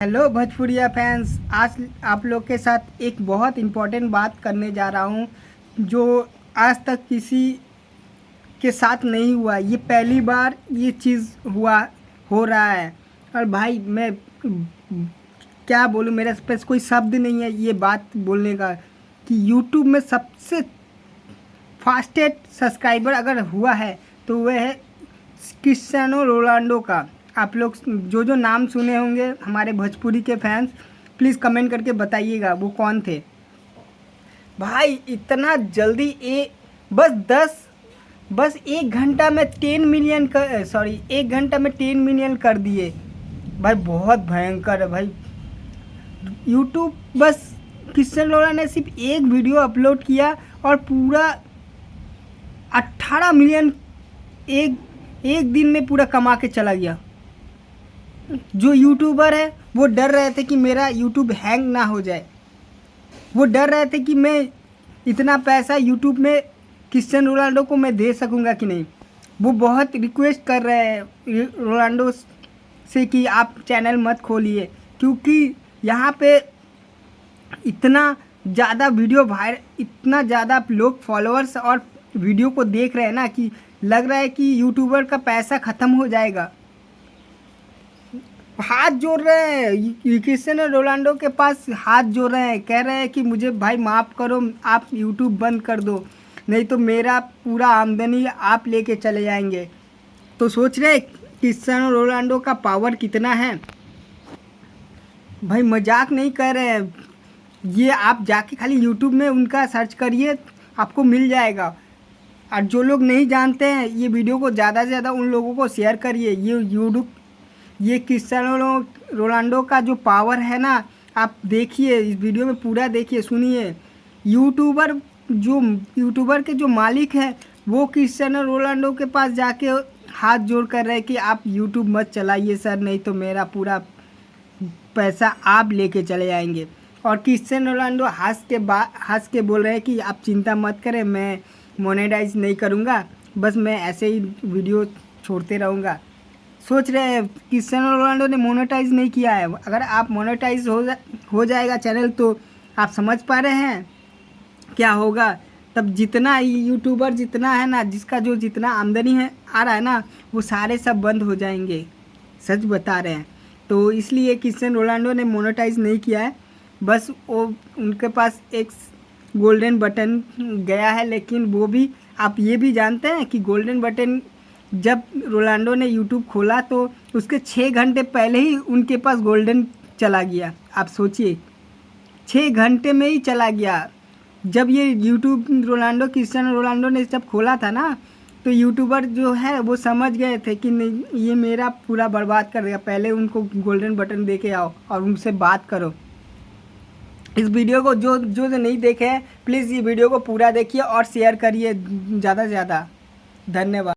Hello भोजपुरिया fans, आज आप लोग के साथ एक बहुत इम्पोर्टेंट बात करने जा रहा हूँ जो आज तक किसी के साथ नहीं हुआ। ये पहली बार ये चीज़ हो रहा है। और भाई मैं क्या बोलूँ, मेरे पास कोई शब्द नहीं है ये बात बोलने का कि यूट्यूब में सबसे फास्टेस्ट सब्सक्राइबर अगर हुआ है तो वह है क्रिस्टियानो रोनाल्डो का। आप लोग जो नाम सुने होंगे हमारे भोजपुरी के फैंस, प्लीज़ कमेंट करके बताइएगा वो कौन थे। भाई इतना जल्दी बस एक घंटा में 10 मिलियन एक घंटा में 10 मिलियन कर दिए। भाई बहुत भयंकर है भाई। यूट्यूब बस क्रिस्टियानो रोनाल्डो ने सिर्फ एक वीडियो अपलोड किया और पूरा 18 मिलियन एक दिन में पूरा कमा के चला गया। जो यूट्यूबर है वो डर रहे थे कि मेरा यूट्यूब हैंग ना हो जाए। वो डर रहे थे कि मैं इतना पैसा यूट्यूब में क्रिस्टियानो रोनाल्डो को मैं दे सकूंगा कि नहीं। वो बहुत रिक्वेस्ट कर रहे हैं रोनाल्डो से कि आप चैनल मत खोलिए, क्योंकि यहाँ पे इतना ज़्यादा इतना ज़्यादा लोग फॉलोअर्स और वीडियो को देख रहे हैं ना कि लग रहा है कि यूट्यूबर का पैसा ख़त्म हो जाएगा। हाथ जोड़ रहे हैं क्रिस्टियानो रोनाल्डो के पास, हाथ जोड़ रहे हैं, कह रहे हैं कि मुझे भाई माफ़ करो, आप यूट्यूब बंद कर दो, नहीं तो मेरा पूरा आमदनी आप लेके चले जाएंगे। तो सोच रहे क्रिस्टियानो रोनाल्डो का पावर कितना है। भाई मजाक नहीं कर रहे हैं, ये आप जाके खाली यूट्यूब में उनका सर्च करिए, आपको मिल जाएगा। और जो लोग नहीं जानते हैं ये वीडियो को ज़्यादा से ज़्यादा उन लोगों को शेयर करिए। ये क्रिस्टियानो रोनाल्डो का जो पावर है ना, आप देखिए, इस वीडियो में पूरा देखिए, सुनिए। यूट्यूबर के जो मालिक हैं वो क्रिस्टियानो रोनाल्डो के पास जाके हाथ जोड़ कर रहे हैं कि आप यूट्यूब मत चलाइए सर, नहीं तो मेरा पूरा पैसा आप लेके चले जाएंगे। और क्रिस्टियानो रोनाल्डो हंस के बोल रहे हैं कि आप चिंता मत करें, मैं मोनेटाइज नहीं करूँगा, बस मैं ऐसे ही वीडियो छोड़ते रहूँगा। सोच रहे हैं क्रिस्टियानो रोनाल्डो ने मोनेटाइज नहीं किया है। अगर आप मोनेटाइज हो जाएगा चैनल तो आप समझ पा रहे हैं क्या होगा। तब जितना यूट्यूबर जितना है ना, जिसका जो जितना आमदनी है आ रहा है ना, वो सारे सब बंद हो जाएंगे, सच बता रहे हैं। तो इसलिए क्रिस्टियानो रोनाल्डो ने मोनेटाइज नहीं किया है, बस वो उनके पास एक गोल्डन बटन गया है। लेकिन वो भी आप ये भी जानते हैं कि गोल्डन बटन जब रोनाल्डो ने यूट्यूब खोला तो उसके 6 घंटे पहले ही उनके पास गोल्डन चला गया। आप सोचिए, 6 घंटे में ही चला गया। जब ये यूट्यूब क्रिस्टियानो रोनाल्डो ने जब खोला था ना, तो यूट्यूबर जो है वो समझ गए थे कि नहीं, ये मेरा पूरा बर्बाद कर देगा, पहले उनको गोल्डन बटन दे के आओ और उनसे बात करो। इस वीडियो को जो नहीं देखे हैं प्लीज़ ये वीडियो को पूरा देखिए और शेयर करिए ज़्यादा से ज़्यादा। धन्यवाद।